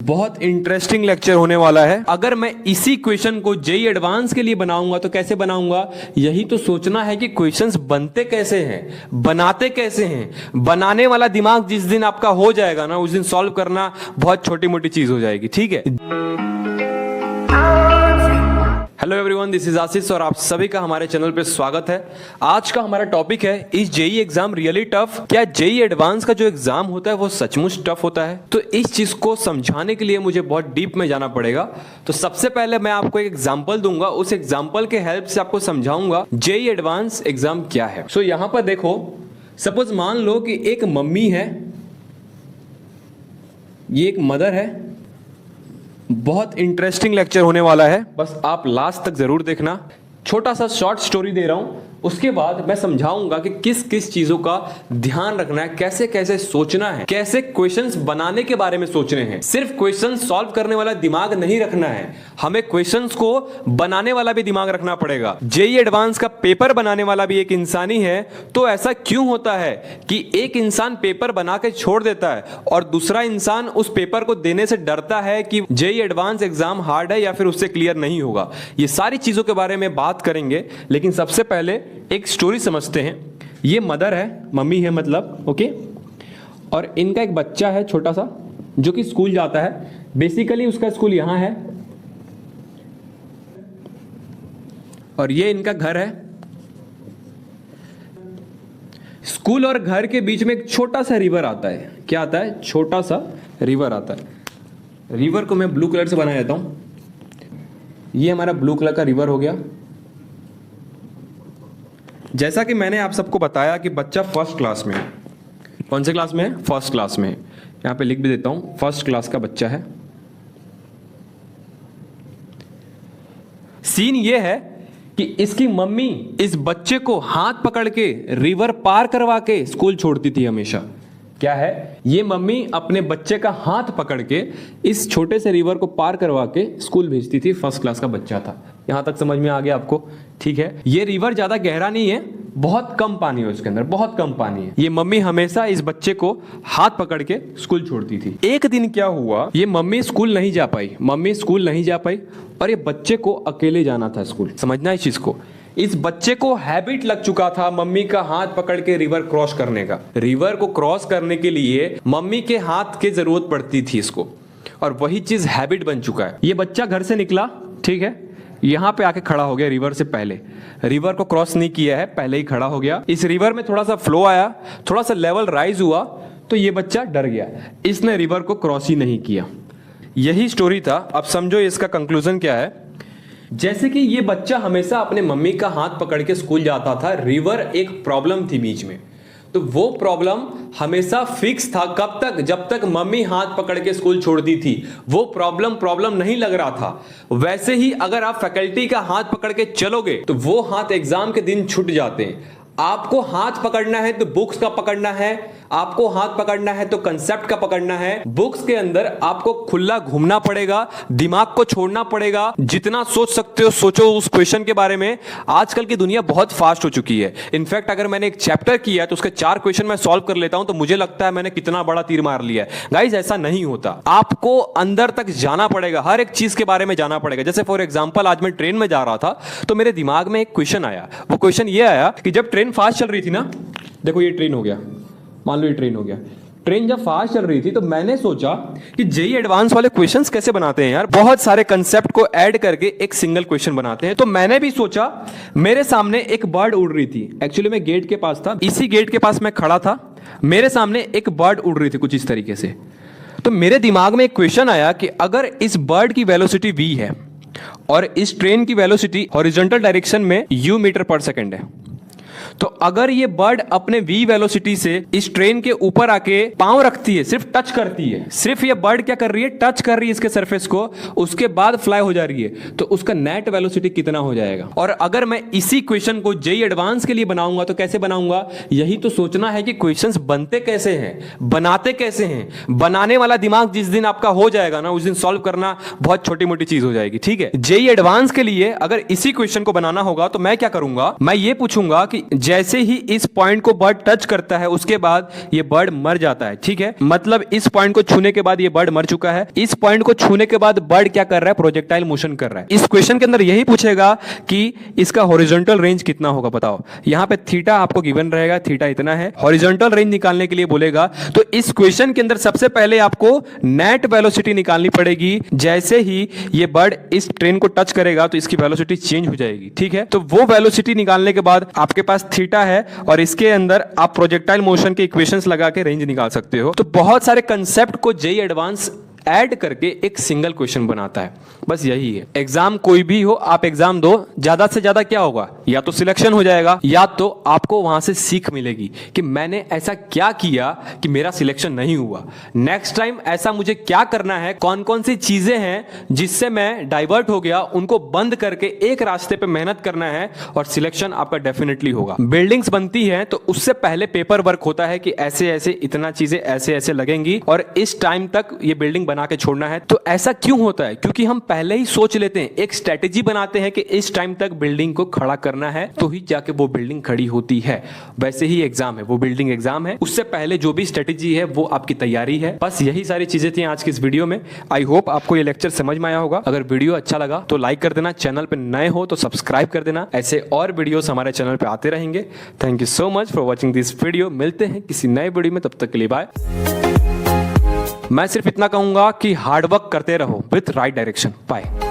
बहुत interesting lecture होने वाला है। अगर मैं इसी क्वेश्चन को जेईई एडवांस के लिए बनाऊंगा तो कैसे बनाऊंगा, यही तो सोचना है कि क्वेश्चंस बनते कैसे हैं, बनाते कैसे हैं। बनाने वाला दिमाग जिस दिन आपका हो जाएगा ना, उस दिन सॉल्व करना बहुत छोटी मोटी चीज हो जाएगी। ठीक है। हेलो एवरीवन, दिस इज आशीष और आप सभी का हमारे चैनल पे स्वागत है। आज का हमारा टॉपिक है, इस जेईई एग्जाम रियली टफ? क्या जेईई एडवांस का जो एग्जाम होता है वो सचमुच टफ होता है? तो इस चीज को समझाने के लिए मुझे बहुत डीप में जाना पड़ेगा। तो सबसे पहले मैं आपको एक एग्जांपल दूंगा, उस एग्जांपल के हेल्प से आपको समझाऊंगा जेईई एडवांस एग्जाम क्या है। सो यहां पर देखो, सपोज मान लो कि एक मम्मी है, ये एक मदर है। बहुत इंटरेस्टिंग लेक्चर होने वाला है, बस आप लास्ट तक जरूर देखना। छोटा सा शॉर्ट स्टोरी दे रहा हूं, उसके बाद मैं समझाऊंगा कि किस किस चीजों का ध्यान रखना है, कैसे कैसे सोचना है, कैसे क्वेश्चंस बनाने के बारे में सोचने हैं। सिर्फ क्वेश्चंस सॉल्व करने वाला दिमाग नहीं रखना है, हमें क्वेश्चंस को बनाने वाला भी दिमाग रखना पड़ेगा। जेईई एडवांस का पेपर बनाने वाला भी एक इंसान ही है। तो ऐसा क्यों होता है कि एक इंसान पेपर बना के छोड़ देता है और दूसरा इंसान उस पेपर को देने से डरता है कि जेईई एडवांस एग्जाम हार्ड है या फिर उससे क्लियर नहीं होगा? ये सारी चीजों के बारे में बात करेंगे, लेकिन सबसे पहले एक स्टोरी समझते हैं। ये मदर है, मम्मी है मतलब, ओके। और इनका एक बच्चा है छोटा सा, जो कि स्कूल जाता है। बेसिकली उसका स्कूल यहां है और ये इनका घर है। स्कूल और घर के बीच में एक छोटा सा रिवर आता है। क्या आता है? छोटा सा रिवर आता है। रिवर को मैं ब्लू कलर से बना देता हूं। ये हमारा ब्लू कलर का रिवर हो गया। जैसा कि मैंने आप सबको बताया कि बच्चा फर्स्ट क्लास में है। कौन से क्लास में है? फर्स्ट क्लास में है। यहां पे लिख भी देता हूं, फर्स्ट क्लास का बच्चा है। सीन ये है कि इसकी मम्मी इस बच्चे को हाथ पकड़ के रिवर पार करवा के स्कूल छोड़ती थी हमेशा। क्या है? ये मम्मी अपने बच्चे का हाथ पकड़ के इस छोटे से रिवर को पार करवा के स्कूल भेजती थी। फर्स्ट क्लास का बच्चा था। यहां तक समझ में आ गया आपको? ठीक है। ये रिवर ज्यादा गहरा नहीं है, बहुत कम पानी है उसके अंदर, बहुत कम पानी है। ये मम्मी हमेशा इस बच्चे को हाथ पकड़ के स्कूल छोड़ती थी। एक दिन क्या हुआ, ये मम्मी स्कूल नहीं जा पाई और ये बच्चे को अकेले जाना था स्कूल। समझना इस चीज को। इस बच्चे को हैबिट लग चुका था मम्मी का हाथ पकड़ के रिवर क्रॉस करने का। रिवर को क्रॉस करने के लिए मम्मी के हाथ की जरूरत पड़ती थी इसको, और वही चीज हैबिट बन चुका है। ये बच्चा घर से निकला, ठीक है, यहां पे आके खड़ा हो गया रिवर से पहले। रिवर को क्रॉस नहीं किया है, पहले ही खड़ा हो गया। इस रिवर में थोड़ा सा फ्लो आया, थोड़ा सा लेवल राइज हुआ, तो ये बच्चा डर गया। इसने रिवर को क्रॉस ही नहीं किया। यही स्टोरी था। अब समझो इसका कंक्लूजन क्या है। जैसे कि ये बच्चा हमेशा अपने मम्मी का हाथ पकड़ के स्कूल जाता था, रिवर एक प्रॉब्लम थी बीच में, तो वो प्रॉब्लम हमेशा फिक्स था। कब तक? जब तक मम्मी हाथ पकड़ के स्कूल छोड़ती थी। वो प्रॉब्लम नहीं लग रहा था। वैसे ही अगर आप फैकल्टी का हाथ पकड़ के चलोगे तो वो हाथ एग्जाम के दिन छूट जाते हैं। आपको हाथ पकड़ना है तो बुक्स का पकड़ना है, आपको हाथ पकड़ना है तो कंसेप्ट का पकड़ना है। बुक्स के अंदर आपको खुला घूमना पड़ेगा, दिमाग को छोड़ना पड़ेगा। जितना सोच सकते हो सोचो उस क्वेश्चन के बारे में। आजकल की दुनिया बहुत फास्ट हो चुकी है। इनफैक्ट अगर मैंने एक चैप्टर किया है तो उसके 4 क्वेश्चन मैं सॉल्व कर लेता हूं तो मुझे लगता है मैंने कितना बड़ा तीर मार लिया है। गाइज, ऐसा नहीं होता। आपको अंदर तक जाना पड़ेगा, हर एक चीज के बारे में जाना पड़ेगा। जैसे फॉर एग्जाम्पल, आज मैं ट्रेन में जा रहा था तो मेरे दिमाग में एक क्वेश्चन आया। वो क्वेश्चन ये आया कि जब ट्रेन फास्ट चल रही थी ना, देखो ये ट्रेन हो गया, मान लो ये ट्रेन हो गया। ट्रेन जब फास्ट चल रही थी तो मैंने सोचा कि जेईई एडवांस वाले क्वेश्चंस कैसे बनाते हैं यार। बहुत सारे कंसेप्ट को ऐड करके एक सिंगल क्वेश्चन बनाते हैं। तो मैंने भी सोचा, मेरे सामने एक बर्ड उड़ रही थी। एक्चुअली मैं गेट के पास था, इसी गेट के पास मैं खड़ा था। मेरे सामने एक बर्ड उड़ रही थी कुछ इस तरीके से। तो मेरे दिमाग में एक क्वेश्चन आया कि अगर इस बर्ड की वेलोसिटी v है और इस ट्रेन की वेलोसिटी हॉरिजॉन्टल डायरेक्शन में u मीटर पर सेकंड है, तो अगर ये बर्ड अपने v वेलोसिटी से इस ट्रेन के ऊपर आके पांव रखती है, सिर्फ टच करती है, सिर्फ ये बर्ड क्या कर रही है, टच कर रही है इसके सरफेस को, उसके बाद फ्लाई हो जा रही है, तो उसका नेट वेलोसिटी कितना हो जाएगा? और अगर मैं इसी क्वेश्चन को जेईई एडवांस के लिए बनाऊंगा तो कैसे बनाऊंगा? यही तो सोचना है कि क्वेश्चंस बनते कैसे हैं, बनाते कैसे हैं। बनाने वाला दिमाग जिस दिन आपका हो जाएगा ना, उस दिन सॉल्व करना बहुत छोटी मोटी चीज हो जाएगी। ठीक है। जेईई एडवांस के लिए अगर इसी क्वेश्चन को बनाना होगा तो मैं क्या करूंगा, मैं ये पूछूंगा कि जैसे ही इस पॉइंट को बर्ड टच करता है उसके बाद ये बर्ड मर जाता है। ठीक है, मतलब इस पॉइंट को छूने के बाद ये बर्ड मर चुका है। इस पॉइंट को छूने के बाद बर्ड क्या कर रहा है, प्रोजेक्टाइल मोशन कर रहा है। इस क्वेश्चन के अंदर यही पूछेगा कि इसका हॉरिजॉन्टल रेंज कितना होगा, बताओ। यहां पे थीटा आपको गिवन रहेगा, थीटा इतना है। हॉरिजॉन्टल रेंज निकालने के लिए बोलेगा तो इस क्वेश्चन के अंदर सबसे पहले आपको नेट वेलोसिटी निकालनी पड़ेगी। जैसे ही ये बर्ड इस ट्रेन को टच करेगा तो इसकी वेलोसिटी चेंज हो जाएगी। ठीक है, तो वो वेलोसिटी निकालने के बाद आपके पास थीटा है और इसके अंदर आप प्रोजेक्टाइल मोशन के इक्वेशंस लगा के रेंज निकाल सकते हो। तो बहुत सारे कंसेप्ट को जेईई एडवांस ऐड करके एक सिंगल क्वेश्चन बनाता है, बस यही है। एग्जाम कोई भी हो, आप एग्जाम दो, ज्यादा से ज्यादा क्या होगा, या तो सिलेक्शन हो जाएगा या तो आपको वहां से सीख मिलेगी कि मैंने ऐसा क्या किया कि मेरा सिलेक्शन नहीं हुआ। नेक्स्ट टाइम ऐसा मुझे क्या करना है, कौन कौन सी चीजें हैं जिससे मैं डाइवर्ट हो गया, उनको बंद करके एक रास्ते पे मेहनत करना है और सिलेक्शन आपका डेफिनेटली होगा। बिल्डिंग्स बनती है तो उससे पहले पेपर वर्क होता है कि ऐसे ऐसे इतना चीजें ऐसे ऐसे लगेंगी और इस टाइम तक ये बिल्डिंग बना के छोड़ना है। तो ऐसा क्यों होता है, क्योंकि हम पहले ही सोच लेते हैं, एक स्ट्रेटेजी बनाते हैं कि इस टाइम तक बिल्डिंग को खड़ा करना है तो ही जाके वो बिल्डिंग खड़ी होती है। वैसे ही एग्जाम है, वो बिल्डिंग एग्जाम है, उससे पहले जो भी स्ट्रेटेजी है वो आपकी तैयारी है। बस यही सारी चीजें थी आज की इस वीडियो में। आई होप आपको ये लेक्चर समझ में आया होगा। अगर वीडियो अच्छा लगा तो लाइक कर देना, चैनल पे नए हो तो सब्सक्राइब कर देना। ऐसे और वीडियोस हमारे चैनल पे आते रहेंगे। Thank you so much for watching this video. मिलते हैं किसी नए वीडियो में, तब तक के लिए बाय। मैं सिर्फ इतना कहूंगा कि हार्डवर्क करते रहो विथ राइट डायरेक्शन। बाय।